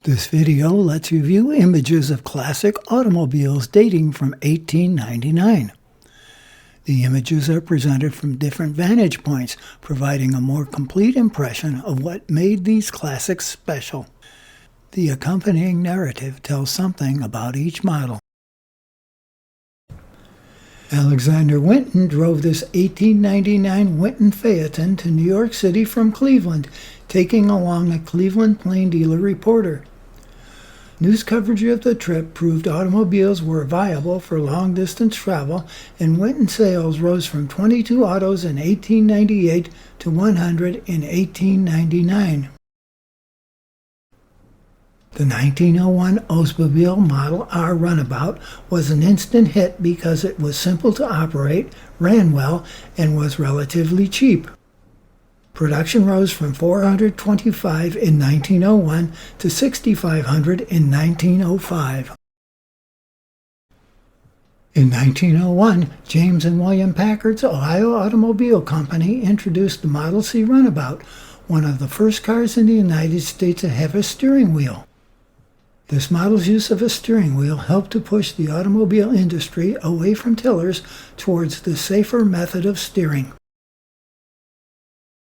This video lets you view images of classic automobiles dating from 1899. The images are presented from different vantage points, providing a more complete impression of what made these classics special. The accompanying narrative tells something about each model. Alexander Winton drove this 1899 Winton Phaeton to New York City from Cleveland, taking along a Cleveland Plain Dealer reporter. News coverage of the trip proved automobiles were viable for long-distance travel, and Winton sales rose from 22 autos in 1898 to 100 in 1899. The 1901 Oldsmobile Model R Runabout was an instant hit because it was simple to operate, ran well, and was relatively cheap. Production rose from 425 in 1901 to 6,500 in 1905. In 1901, James and William Packard's Ohio Automobile Company introduced the Model C Runabout, one of the first cars in the United States to have a steering wheel. This model's use of a steering wheel helped to push the automobile industry away from tillers towards the safer method of steering.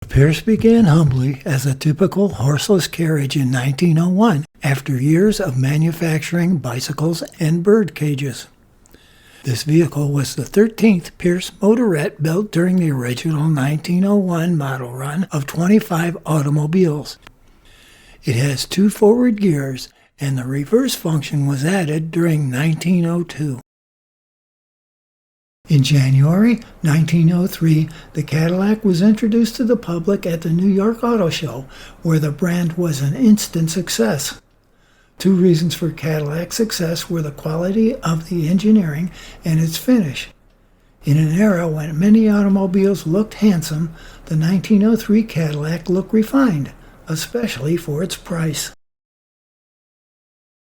The Pierce began humbly as a typical horseless carriage in 1901 after years of manufacturing bicycles and bird cages. This vehicle was the 13th Pierce motorette built during the original 1901 model run of 25 automobiles. It has 2 forward gears, and the reverse function was added during 1902. In January 1903, the Cadillac was introduced to the public at the New York Auto Show, where the brand was an instant success. 2 reasons for Cadillac's success were the quality of the engineering and its finish. In an era when many automobiles looked handsome, the 1903 Cadillac looked refined, especially for its price.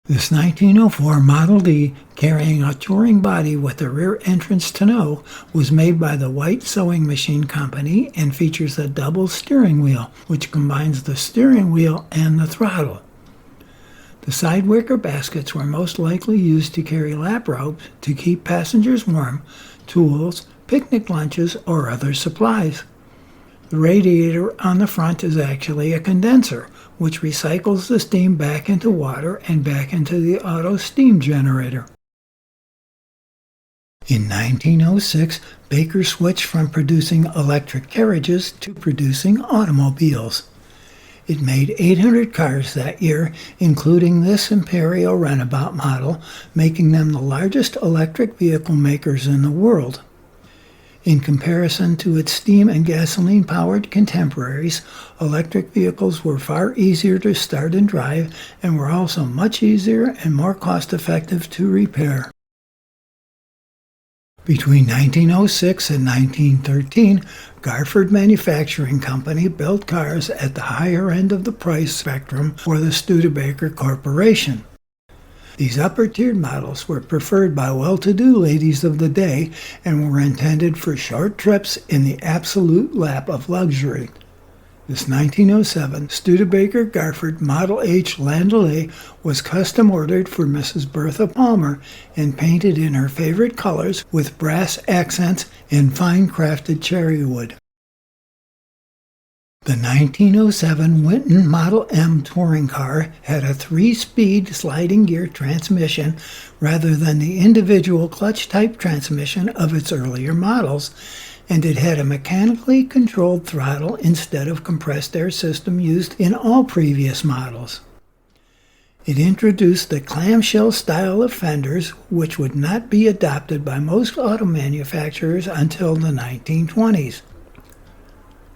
This 1904 Model D, carrying a touring body with a rear entrance tonneau, was made by the White Sewing Machine Company and features a double steering wheel, which combines the steering wheel and the throttle. The side wicker baskets were most likely used to carry lap robes to keep passengers warm, tools, picnic lunches, or other supplies. The radiator on the front is actually a condenser, which recycles the steam back into water and back into the auto steam generator. In 1906, Baker switched from producing electric carriages to producing automobiles. It made 800 cars that year, including this Imperial Runabout model, making them the largest electric vehicle makers in the world. In comparison to its steam and gasoline-powered contemporaries, electric vehicles were far easier to start and drive and were also much easier and more cost-effective to repair. Between 1906 and 1913, Garford Manufacturing Company built cars at the higher end of the price spectrum for the Studebaker Corporation. These upper-tiered models were preferred by well-to-do ladies of the day and were intended for short trips in the absolute lap of luxury. This 1907 Studebaker-Garford Model H Landaulet was custom-ordered for Mrs. Bertha Palmer and painted in her favorite colors with brass accents and fine-crafted cherry wood. The 1907 Winton Model M touring car had a 3-speed sliding gear transmission rather than the individual clutch-type transmission of its earlier models, and it had a mechanically controlled throttle instead of compressed air system used in all previous models. It introduced the clamshell style of fenders, which would not be adopted by most auto manufacturers until the 1920s.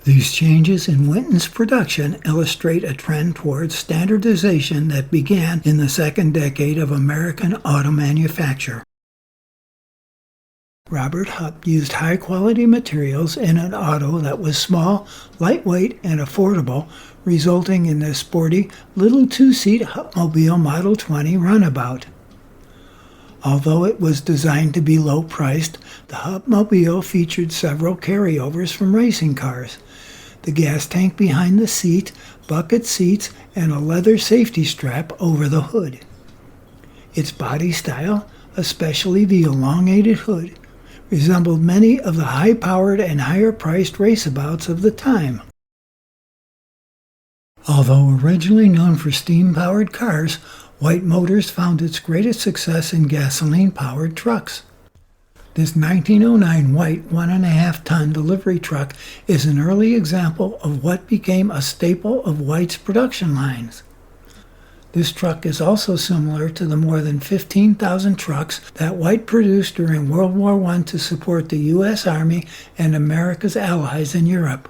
These changes in Winton's production illustrate a trend towards standardization that began in the second decade of American auto manufacture. Robert Hupp used high-quality materials in an auto that was small, lightweight, and affordable, resulting in the sporty little 2-seat Huppmobile Model 20 Runabout. Although it was designed to be low-priced, the Huppmobile featured several carryovers from racing cars. the gas tank behind the seat, bucket seats, and a leather safety strap over the hood. Its body style, especially the elongated hood, resembled many of the high-powered and higher-priced racebouts of the time. Although originally known for steam-powered cars, White Motors found its greatest success in gasoline-powered trucks. This 1909 White 1.5-ton delivery truck is an early example of what became a staple of White's production lines. This truck is also similar to the more than 15,000 trucks that White produced during World War I to support the U.S. Army and America's allies in Europe.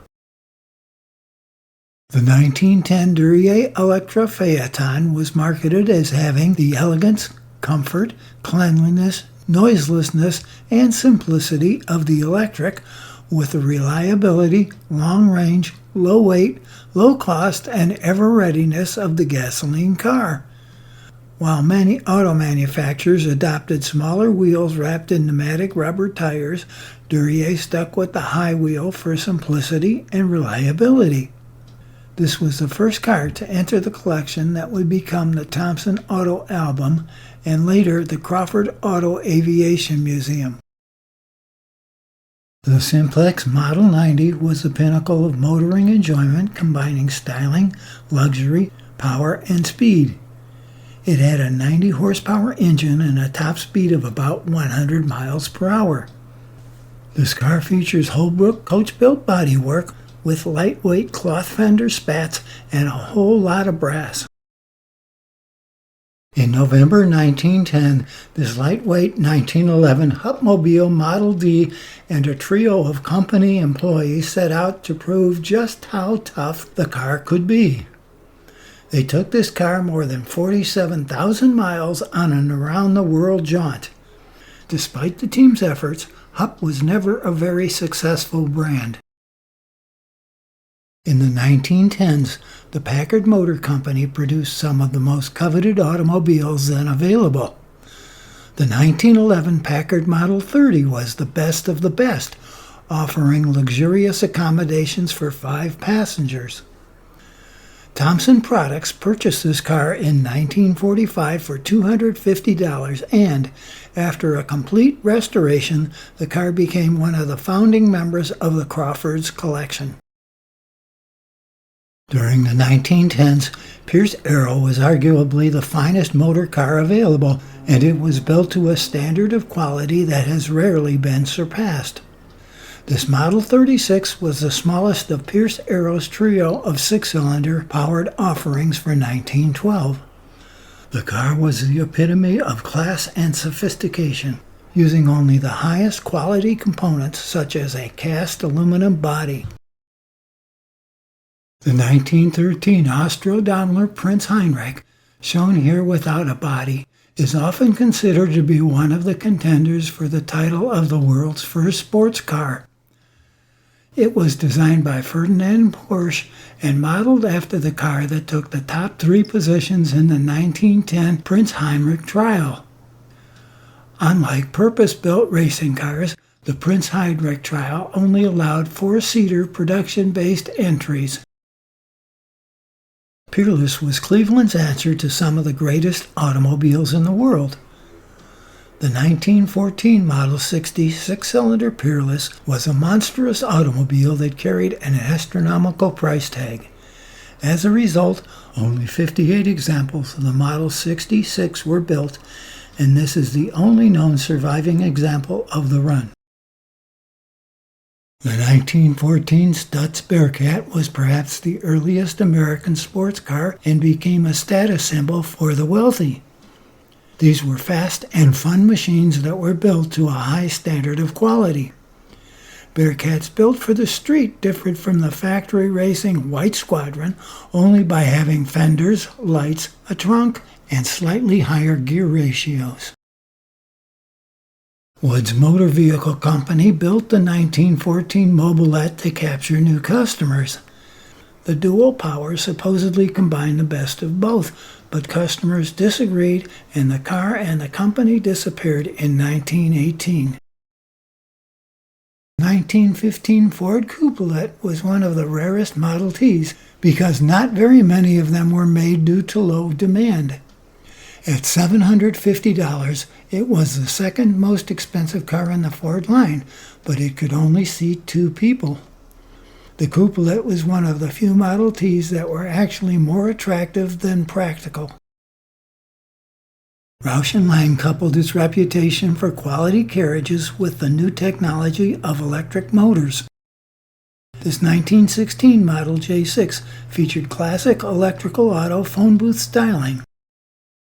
The 1910 Duryea Electra Phaeton was marketed as having the elegance, comfort, cleanliness, noiselessness, and simplicity of the electric, with the reliability, long range, low weight, low cost, and ever-readiness of the gasoline car. While many auto manufacturers adopted smaller wheels wrapped in pneumatic rubber tires, Duryea stuck with the high wheel for simplicity and reliability. This was the first car to enter the collection that would become the Thompson Auto Album and later the Crawford Auto Aviation Museum. The Simplex Model 90 was the pinnacle of motoring enjoyment, combining styling, luxury, power, and speed. It had a 90-horsepower engine and a top speed of about 100 miles per hour. This car features Holbrook coach-built bodywork with lightweight cloth fender spats and a whole lot of brass. In November 1910, this lightweight 1911 Hupmobile Model D and a trio of company employees set out to prove just how tough the car could be. They took this car more than 47,000 miles on an around-the-world jaunt. Despite the team's efforts, Hupp was never a very successful brand. In the 1910s, the Packard Motor Company produced some of the most coveted automobiles then available. The 1911 Packard Model 30 was the best of the best, offering luxurious accommodations for 5 passengers. Thompson Products purchased this car in 1945 for $250, and after a complete restoration, the car became one of the founding members of the Crawford's collection. During the 1910s, Pierce-Arroow was arguably the finest motor car available, and it was built to a standard of quality that has rarely been surpassed. This Model 36 was the smallest of Pierce-Arrow's trio of 6-cylinder powered offerings for 1912. The car was the epitome of class and sophistication, using only the highest quality components such as a cast aluminum body. The 1913 astro-daimler Prince Heinrich, shown here without a body, is often considered to be one of the contenders for the title of the world's first sports car. It was designed by Ferdinand Porsche and modeled after the car that took the top 3 positions in the 1910 Prince Heinrich trial. Unlike purpose-built racing cars, the Prince Heinrich trial only allowed 4-seater production-based entries. Peerless was Cleveland's answer to some of the greatest automobiles in the world. The 1914 Model 60 6-cylinder Peerless was a monstrous automobile that carried an astronomical price tag. As a result, only 58 examples of the Model 66 were built, and this is the only known surviving example of the run. The 1914 Stutz Bearcat was perhaps the earliest American sports car and became a status symbol for the wealthy. These were fast and fun machines that were built to a high standard of quality. Bearcats built for the street differed from the factory racing White Squadron only by having fenders, lights, a trunk, and slightly higher gear ratios. Wood's Motor Vehicle Company built the 1914 Mobilette to capture new customers. The dual power supposedly combined the best of both, but customers disagreed and the car and the company disappeared in 1918. 1915 Ford Couplet was one of the rarest Model Ts because not very many of them were made due to low demand. At $750, it was the second most expensive car in the Ford line, but it could only seat 2 people. The Couplet was one of the few Model Ts that were actually more attractive than practical. Roush & Lang coupled its reputation for quality carriages with the new technology of electric motors. This 1916 Model J6 featured classic electrical auto phone booth styling.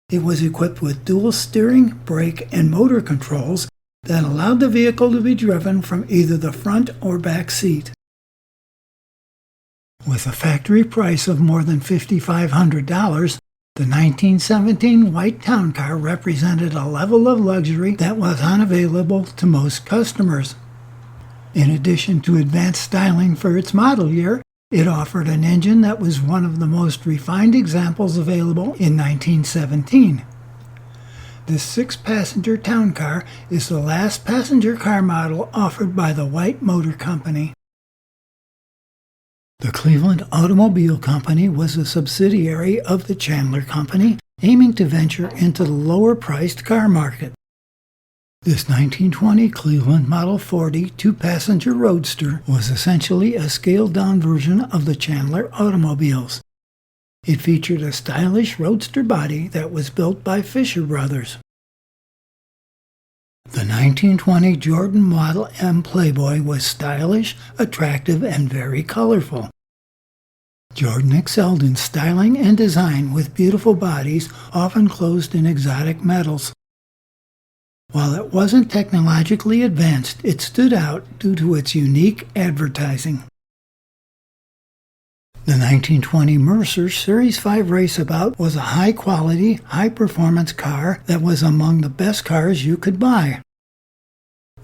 It was equipped with dual steering, brake, and motor controls that allowed the vehicle to be driven from either the front or back seat. With a factory price of more than $5,500, the 1917 white town car represented a level of luxury that was unavailable to most customers. In addition to advanced styling for its model year, it offered an engine that was one of the most refined examples available in 1917. This 6-passenger town car is the last passenger car model offered by the White Motor Company. The Cleveland Automobile Company was a subsidiary of the Chandler Company, aiming to venture into the lower-priced car market. This 1920 Cleveland Model 40 2-passenger roadster was essentially a scaled-down version of the Chandler automobiles. It featured a stylish roadster body that was built by Fisher Brothers. The 1920 Jordan Model M Playboy was stylish, attractive, and very colorful. Jordan excelled in styling and design with beautiful bodies, often closed in exotic metals. While it wasn't technologically advanced, it stood out due to its unique advertising. The 1920 Mercer Series 5 Raceabout was a high-quality, high-performance car that was among the best cars you could buy.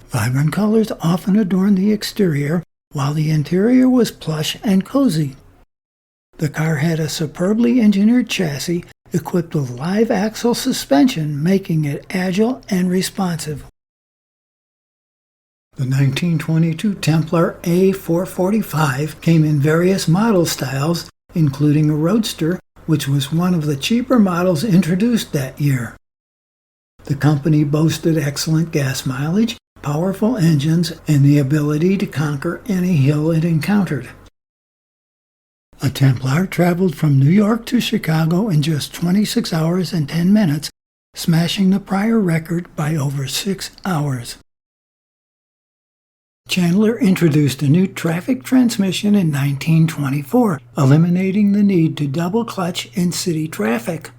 Vibrant colors often adorned the exterior, while the interior was plush and cozy. The car had a superbly engineered chassis equipped with live axle suspension, making it agile and responsive. The 1922 Templar A445 came in various model styles, including a roadster, which was one of the cheaper models introduced that year. The company boasted excellent gas mileage, powerful engines, and the ability to conquer any hill it encountered. A Templar traveled from New York to Chicago in just 26 hours and 10 minutes, smashing the prior record by over 6 hours. Chandler introduced a new traffic transmission in 1924, eliminating the need to double clutch in city traffic.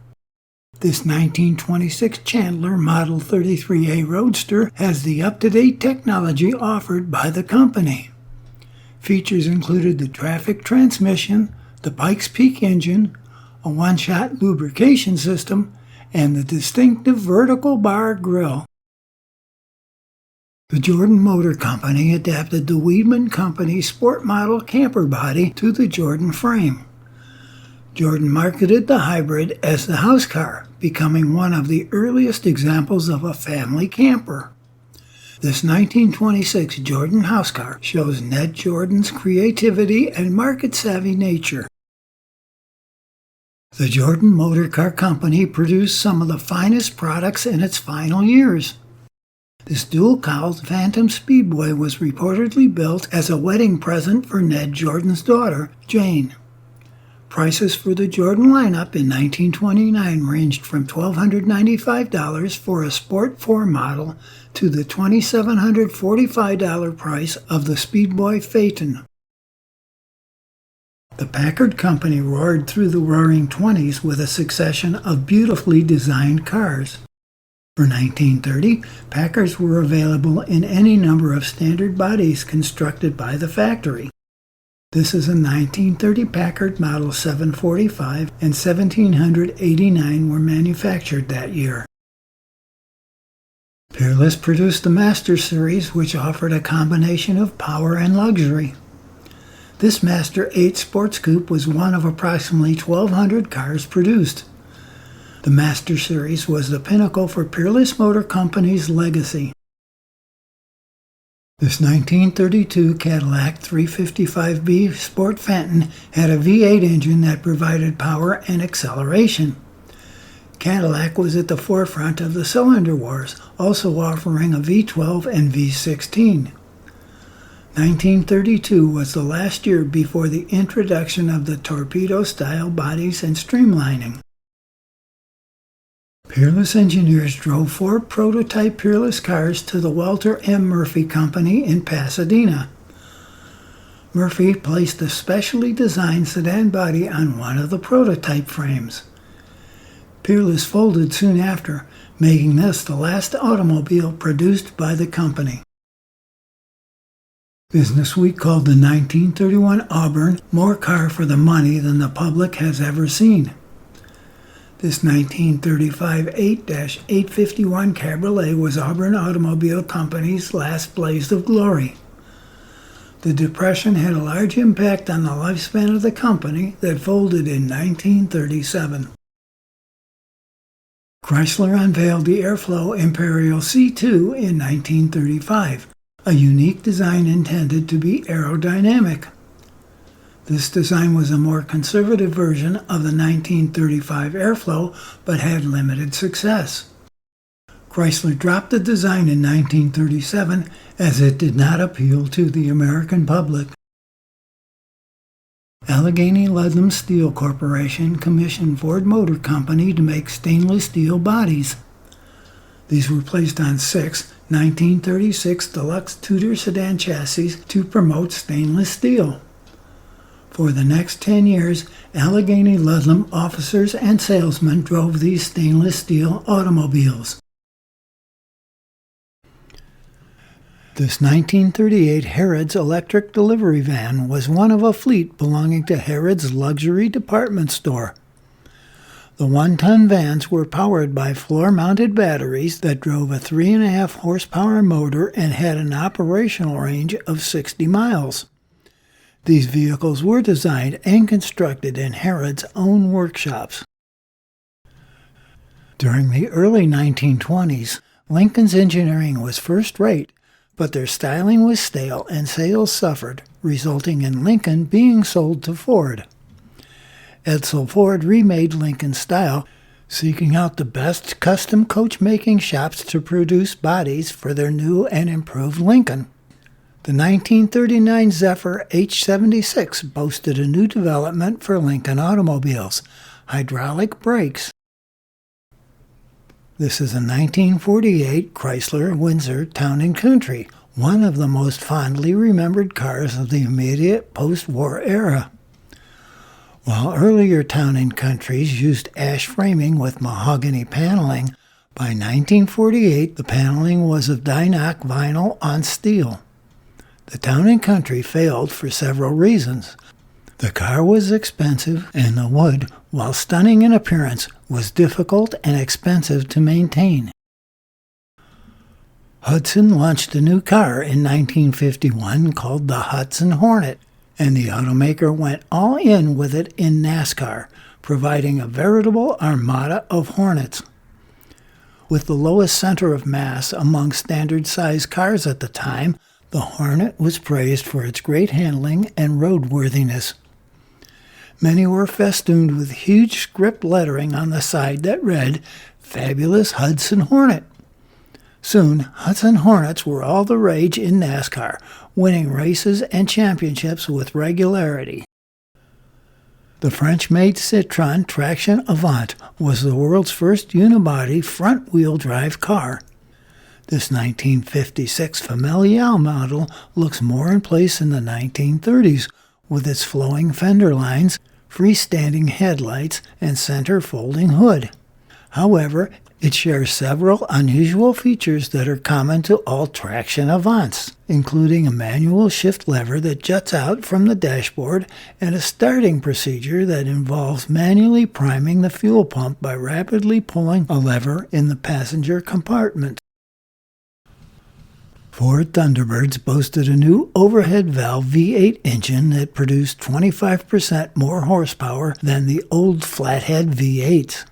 This 1926 Chandler Model 33A Roadster has the up-to-date technology offered by the company. Features included the traffic transmission, the Pikes Peak engine, a one-shot lubrication system, and the distinctive vertical bar grille. The Jordan Motor Company adapted the Weidman Company sport model camper body to the Jordan frame. Jordan marketed the hybrid as the house car, becoming one of the earliest examples of a family camper. This 1926 Jordan house car shows Ned Jordan's creativity and market-savvy nature. The Jordan Motor Car Company produced some of the finest products in its final years. This dual-cowled Phantom Speedboy was reportedly built as a wedding present for Ned Jordan's daughter, Jane. Prices for the Jordan lineup in 1929 ranged from $1,295 for a Sport 4 model to the $2,745 price of the Speedboy Phaeton. The Packard Company roared through the roaring 20s with a succession of beautifully designed cars. For 1930, Packards were available in any number of standard bodies constructed by the factory. This is a 1930 Packard Model 745 and 1789 were manufactured that year. Peerless produced the Master Series, which offered a combination of power and luxury. This Master 8 Sports Coupe was one of approximately 1,200 cars produced. The Master Series was the pinnacle for Peerless Motor Company's legacy. This 1932 Cadillac 355B Sport Fenton had a V8 engine that provided power and acceleration. Cadillac was at the forefront of the cylinder wars, also offering a V12 and V16. 1932 was the last year before the introduction of the torpedo-style bodies and streamlining. Peerless engineers drove 4 prototype Peerless cars to the Walter M. Murphy Company in Pasadena. Murphy placed a specially designed sedan body on one of the prototype frames. Peerless folded soon after, making this the last automobile produced by the company. Businessweek called the 1931 Auburn more car for the money than the public has ever seen. This 1935 8-851 Cabriolet was Auburn Automobile Company's last blaze of glory. The Depression had a large impact on the lifespan of the company that folded in 1937. Chrysler unveiled the Airflow Imperial C2 in 1935, a unique design intended to be aerodynamic. This design was a more conservative version of the 1935 Airflow, but had limited success. Chrysler dropped the design in 1937 as it did not appeal to the American public. Allegheny Ludlam Steel Corporation commissioned Ford Motor Company to make stainless steel bodies. These were placed on 6 1936 Deluxe Tudor sedan chassis to promote stainless steel. For the next 10 years, Allegheny Ludlam officers and salesmen drove these stainless steel automobiles. This 1938 Harrods electric delivery van was one of a fleet belonging to Harrods luxury department store. The 1-ton vans were powered by floor-mounted batteries that drove a 3.5 horsepower motor and had an operational range of 60 miles. These vehicles were designed and constructed in Harrods' own workshops. During the early 1920s, Lincoln's engineering was first-rate, but their styling was stale and sales suffered, resulting in Lincoln being sold to Ford. Edsel Ford remade Lincoln's style, seeking out the best custom coach-making shops to produce bodies for their new and improved Lincoln. The 1939 Zephyr H76 boasted a new development for Lincoln automobiles: hydraulic brakes. This is a 1948 Chrysler Windsor Town & Country, one of the most fondly remembered cars of the immediate post-war era. While earlier Town & Countries used ash framing with mahogany paneling, by 1948 the paneling was of Dynoc vinyl on steel. The Town & Country failed for several reasons. The car was expensive, and the wood, while stunning in appearance, was difficult and expensive to maintain. Hudson launched a new car in 1951 called the Hudson Hornet, and the automaker went all in with it in NASCAR, providing a veritable armada of Hornets. With the lowest center of mass among standard-sized cars at the time, the Hornet was praised for its great handling and roadworthiness. Many were festooned with huge script lettering on the side that read, "Fabulous Hudson Hornet." Soon, Hudson Hornets were all the rage in NASCAR, winning races and championships with regularity. The French-made Citroën Traction Avant was the world's first unibody front-wheel drive car. This 1956 Familiale model looks more in place in the 1930s, with its flowing fender lines, freestanding headlights, and center folding hood. However, it shares several unusual features that are common to all traction Avants, including a manual shift lever that juts out from the dashboard and a starting procedure that involves manually priming the fuel pump by rapidly pulling a lever in the passenger compartment. Ford Thunderbirds boasted a new overhead valve V8 engine that produced 25% more horsepower than the old flathead V8s.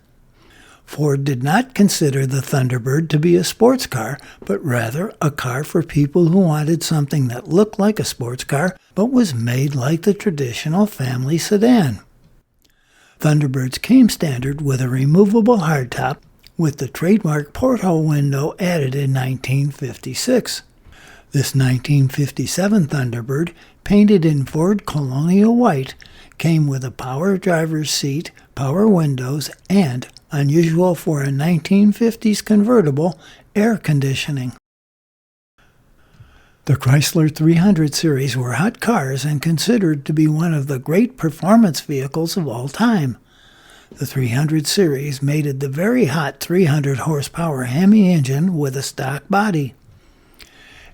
Ford did not consider the Thunderbird to be a sports car, but rather a car for people who wanted something that looked like a sports car but was made like the traditional family sedan. Thunderbirds came standard with a removable hardtop with the trademark porthole window added in 1956. This 1957 Thunderbird, painted in Ford Colonial White, came with a power driver's seat, power windows, and, unusual for a 1950s convertible, air conditioning. The Chrysler 300 series were hot cars and considered to be one of the great performance vehicles of all time. The 300 series mated the very hot 300 horsepower Hemi engine with a stock body.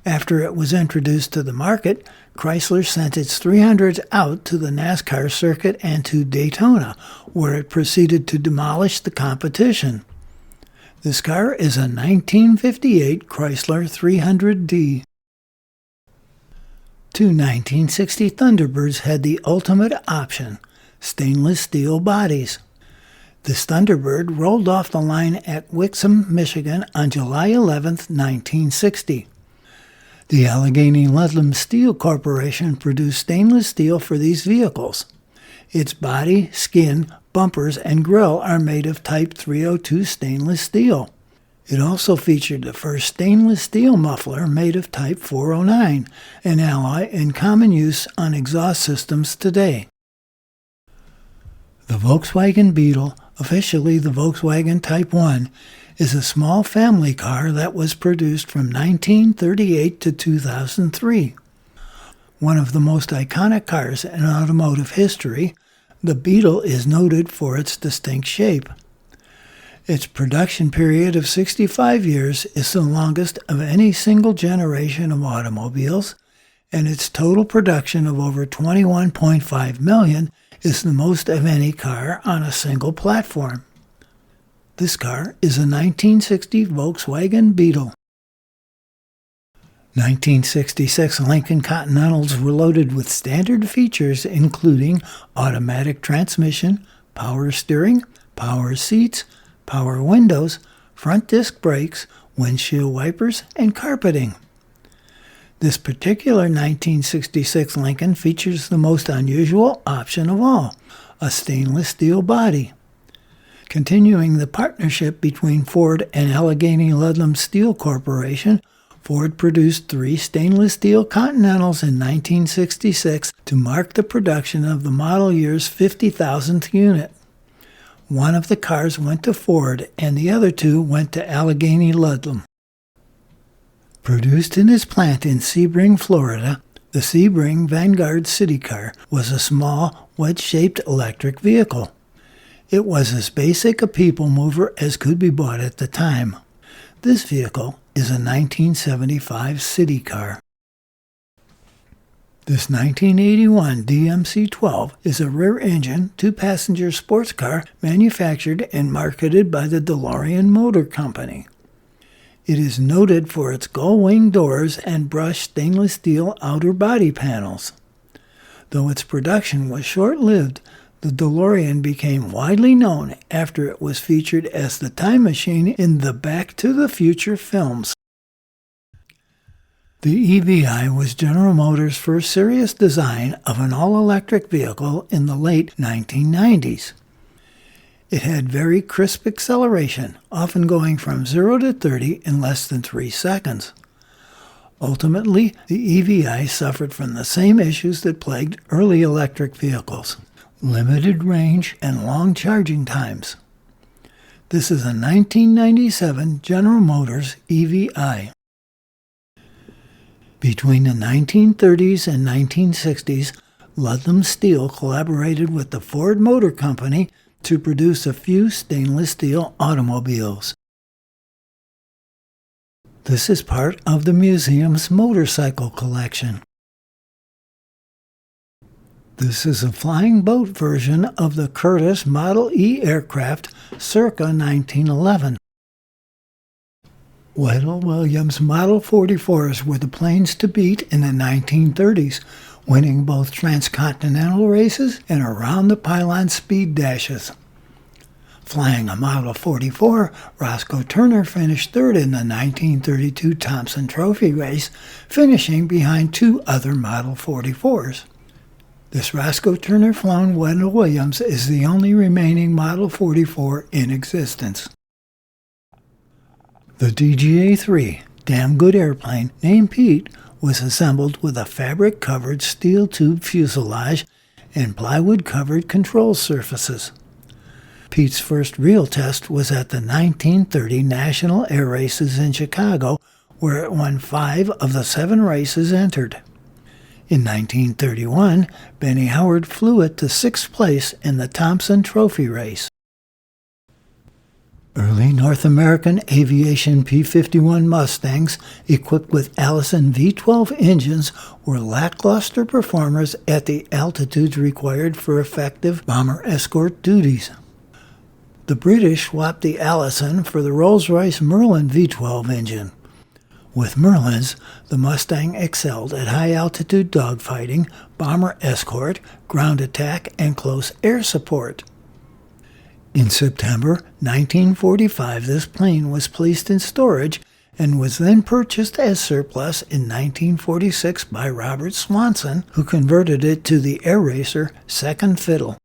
After it was introduced to the market, Chrysler sent its 300s out to the NASCAR circuit and to Daytona, where it proceeded to demolish the competition. This car is a 1958 Chrysler 300D. Two 1960 Thunderbirds had the ultimate option, stainless steel bodies. This Thunderbird rolled off the line at Wixom, Michigan on July 11, 1960. The Allegheny Ludlam Steel Corporation produced stainless steel for these vehicles. Its body, skin, bumpers, and grille are made of Type 302 stainless steel. It also featured the first stainless steel muffler made of Type 409, an alloy in common use on exhaust systems today. The Volkswagen Beetle, officially the Volkswagen Type 1, is a small family car that was produced from 1938 to 2003. One of the most iconic cars in automotive history, the Beetle is noted for its distinct shape. Its production period of 65 years is the longest of any single generation of automobiles, and its total production of over 21.5 million is the most of any car on a single platform. This car is a 1960 Volkswagen Beetle. 1966 Lincoln Continentals were loaded with standard features including automatic transmission, power steering, power seats, power windows, front disc brakes, windshield wipers, and carpeting. This particular 1966 Lincoln features the most unusual option of all, a stainless steel body. Continuing the partnership between Ford and Allegheny Ludlam Steel Corporation, Ford produced 3 stainless steel Continentals in 1966 to mark the production of the model year's 50,000th unit. One of the cars went to Ford and the other 2 went to Allegheny Ludlam. Produced in his plant in Sebring, Florida, the Sebring Vanguard City Car was a small, wedge-shaped electric vehicle. It was as basic a people mover as could be bought at the time. This vehicle is a 1975 city car. This 1981 DMC-12 is a rear-engine, 2-passenger sports car manufactured and marketed by the DeLorean Motor Company. It is noted for its gull-wing doors and brushed stainless steel outer body panels. Though its production was short-lived, the DeLorean became widely known after it was featured as the time machine in the Back to the Future films. The EVI was General Motors' first serious design of an all-electric vehicle in the late 1990s. It had very crisp acceleration, often going from 0 to 30 in less than 3 seconds. Ultimately, the EVI suffered from the same issues that plagued early electric vehicles: limited range and long charging times. This is a 1997 General Motors EVI. Between the 1930s and 1960s, Ludlam Steel collaborated with the Ford Motor Company to produce a few stainless steel automobiles. This is part of the museum's motorcycle collection. This is a flying boat version of the Curtiss Model E aircraft circa 1911. Whittle Williams Model 44s were the planes to beat in the 1930s, winning both transcontinental races and around-the-pylon speed dashes. Flying a Model 44, Roscoe Turner finished third in the 1932 Thompson Trophy race, finishing behind two other Model 44s. This Roscoe Turner flown Wendell Williams is the only remaining Model 44 in existence. The DGA-3, damn good airplane, named Pete, was assembled with a fabric-covered steel tube fuselage and plywood-covered control surfaces. Pete's first real test was at the 1930 National Air Races in Chicago, where it won 5 of the 7 races entered. In 1931, Benny Howard flew it to 6th place in the Thompson Trophy race. Early North American aviation P-51 Mustangs equipped with Allison V-12 engines were lackluster performers at the altitudes required for effective bomber escort duties. The British swapped the Allison for the Rolls-Royce Merlin V-12 engine. With Merlins, the Mustang excelled at high-altitude dogfighting, bomber escort, ground attack, and close air support. In September 1945, this plane was placed in storage and was then purchased as surplus in 1946 by Robert Swanson, who converted it to the Air Racer Second Fiddle.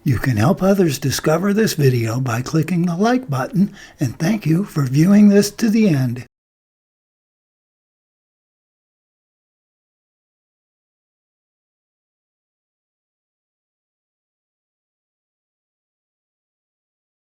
You can help others discover this video by clicking the like button, and thank you for viewing this to the end.